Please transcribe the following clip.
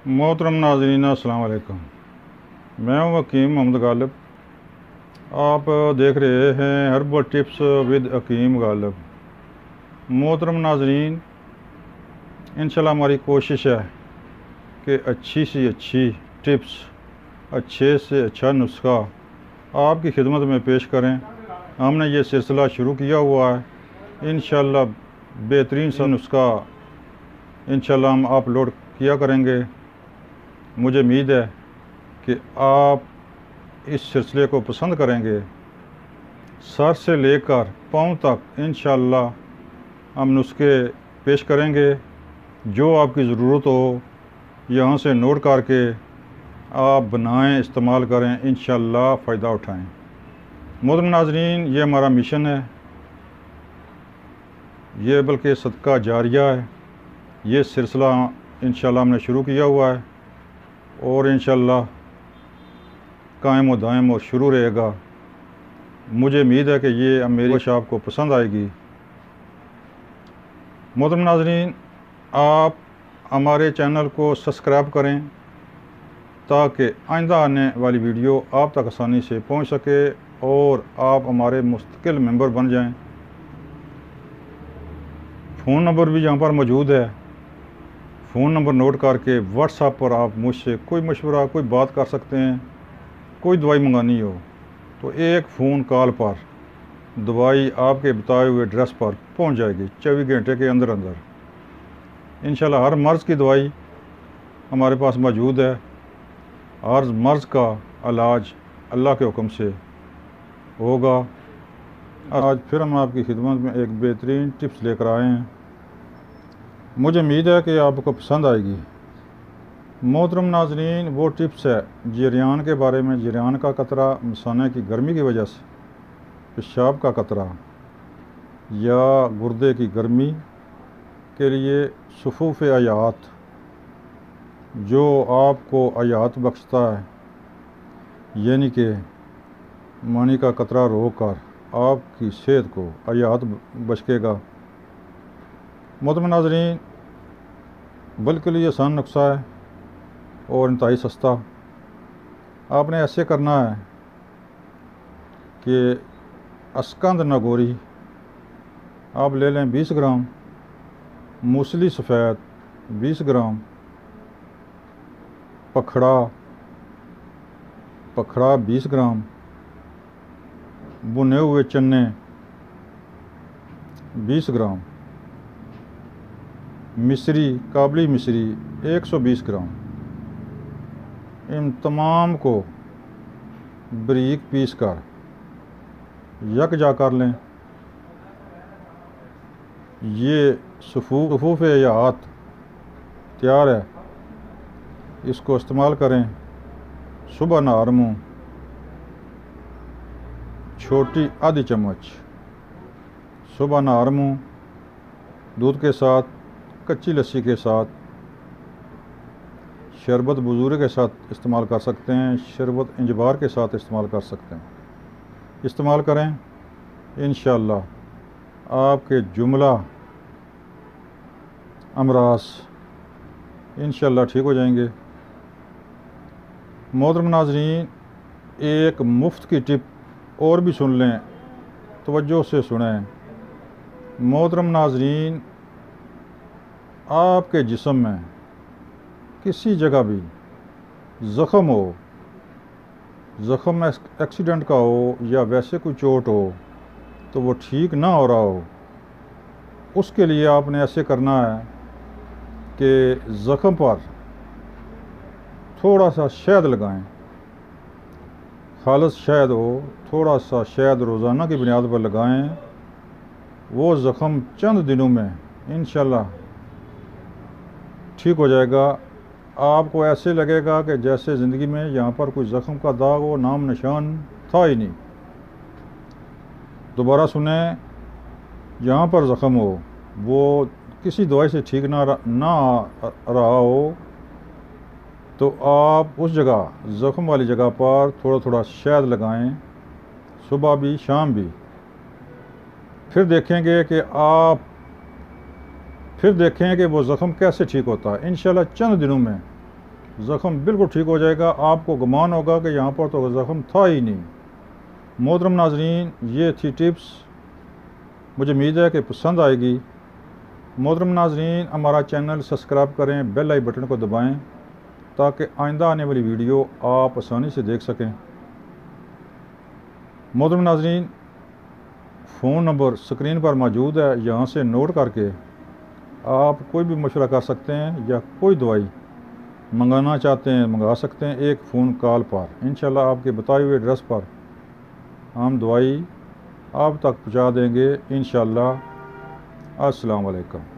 मोहतरम नाज़रीन अस्सलाम वालेकुम। मैं हूं हकीम मोहम्मद गालिब। आप देख रहे हैं हर्बल टिप्स विद हकीम गालिब। मोहतरम नाज़रीन, इंशाल्लाह हमारी कोशिश है कि अच्छी सी अच्छी टिप्स, अच्छे से अच्छा नुस्खा आपकी खिदमत में पेश करें। हमने ये सिलसिला शुरू किया हुआ है। इंशाल्लाह बेहतरीन सा नुस्खा इंशाल्लाह हम अपलोड किया करेंगे। मुझे उम्मीद है कि आप इस सिलसिले को पसंद करेंगे। सर से लेकर पाँव तक इंशाल्लाह हम नुस्खे पेश करेंगे। जो आपकी ज़रूरत हो यहाँ से नोट करके आप बनाएं, इस्तेमाल करें, इंशाल्लाह फ़ायदा उठाएं। मोहतरम नाज़रीन, ये हमारा मिशन है, ये बल्कि सदका जारिया है। ये सिलसिला इंशाल्लाह हमने शुरू किया हुआ है और इंशाल्लाह कायम व दायम और शुरू रहेगा। मुझे उम्मीद है कि ये मेरी कोशिश आपको पसंद आएगी। मोहतरम नाज़रीन, आप हमारे चैनल को सब्सक्राइब करें ताकि आइंदा आने वाली वीडियो आप तक आसानी से पहुंच सके और आप हमारे मुस्तकिल मेंबर बन जाएं। फ़ोन नंबर भी यहाँ पर मौजूद है। फ़ोन नंबर नोट करके व्हाट्सएप पर आप मुझसे कोई मशवरा, कोई बात कर सकते हैं। कोई दवाई मंगानी हो तो एक फ़ोन कॉल पर दवाई आपके बताए हुए एड्रेस पर पहुंच जाएगी 24 घंटे के अंदर अंदर। इंशाल्लाह हर मर्ज़ की दवाई हमारे पास मौजूद है। हर मर्ज़ का इलाज अल्लाह के हुक्म से होगा। आज फिर हम आपकी खिदमत में एक बेहतरीन टिप्स लेकर आए हैं। मुझे उम्मीद है कि आपको पसंद आएगी। मोहतरम नाज़रीन, वो टिप्स है जरियान के बारे में। जरियान का कतरा, मसाने की गर्मी की वजह से पेशाब का कतरा या गुर्दे की गर्मी के लिए सफ़ूफ़ हयात, जो आपको हयात बख्शता है, यानी कि मानी का कतरा रोक कर आपकी सेहत को हयात बख्शेगा। मोहतरम नाज़रीन, बिल्कुल आसान नुस्खा है और इंतहाई सस्ता। आपने ऐसे करना है कि अस्कंद नागौरी आप ले लें 20 ग्राम, मूसली सफ़ेद 20 ग्राम, पखड़ा 20 ग्राम, भुने हुए चने 20 ग्राम, मिश्री, काबली मिश्री 120 ग्राम। इन तमाम को बारीक पीस कर यकजा कर लें। ये सफ़ूफ़ हयात तैयार है। इसको इस्तेमाल करें। सुबह नहर मुँह छोटी आधी चम्मच, सुबह नहर मुँह दूध के साथ, कच्ची लस्सी के साथ, शरबत बुज़ूरे के साथ इस्तेमाल कर सकते हैं, शरबत इंजबार के साथ इस्तेमाल कर सकते हैं। इस्तेमाल करें, इंशाअल्लाह आपके जुमला अमराज इंशाअल्लाह ठीक हो जाएंगे। मोहतरम नाज़रीन, एक मुफ्त की टिप और भी सुन लें, तवज्जो से सुनें। मोहतरम नाज़रीन, आपके जिस्म में किसी जगह भी ज़ख़म हो, ज़ख़म एक्सीडेंट का हो या वैसे कोई चोट हो तो वो ठीक ना हो रहा हो, उसके लिए आपने ऐसे करना है कि ज़ख़म पर थोड़ा सा शहद लगाएं। खालिस शहद हो, थोड़ा सा शहद रोज़ाना की बुनियाद पर लगाएं। वो ज़ख़म चंद दिनों में इंशाल्लाह ठीक हो जाएगा। आपको ऐसे लगेगा कि जैसे ज़िंदगी में यहाँ पर कोई ज़ख़म का दाग हो, नाम निशान था ही नहीं। दोबारा सुने, यहाँ पर ज़ख़म हो, वो किसी दवाई से ठीक ना रहा हो तो आप उस जगह, ज़ख़म वाली जगह पर थोड़ा थोड़ा शहद लगाएं, सुबह भी शाम भी। फिर देखें कि वो ज़ख़म कैसे ठीक होता है। इंशाल्लाह चंद दिनों में ज़ख़म बिल्कुल ठीक हो जाएगा। आपको गुमान होगा कि यहाँ पर तो ज़ख़म था ही नहीं। मोहतरम नाज़रीन, ये थी टिप्स, मुझे उम्मीद है कि पसंद आएगी। मोहतरम नाज़रीन, हमारा चैनल सब्सक्राइब करें, बेल आई बटन को दबाएं ताकि आइंदा आने वाली वीडियो आप आसानी से देख सकें। मोहतरम नाज़रीन, फ़ोन नंबर स्क्रीन पर मौजूद है, यहाँ से नोट करके आप कोई भी मशवरा कर सकते हैं या कोई दवाई मंगाना चाहते हैं मंगा सकते हैं एक फ़ोन कॉल पर। इंशाल्लाह आपके बताए हुए एड्रेस पर हम दवाई आप तक पहुँचा देंगे इंशाल्लाह। अस्सलाम वालेकुम।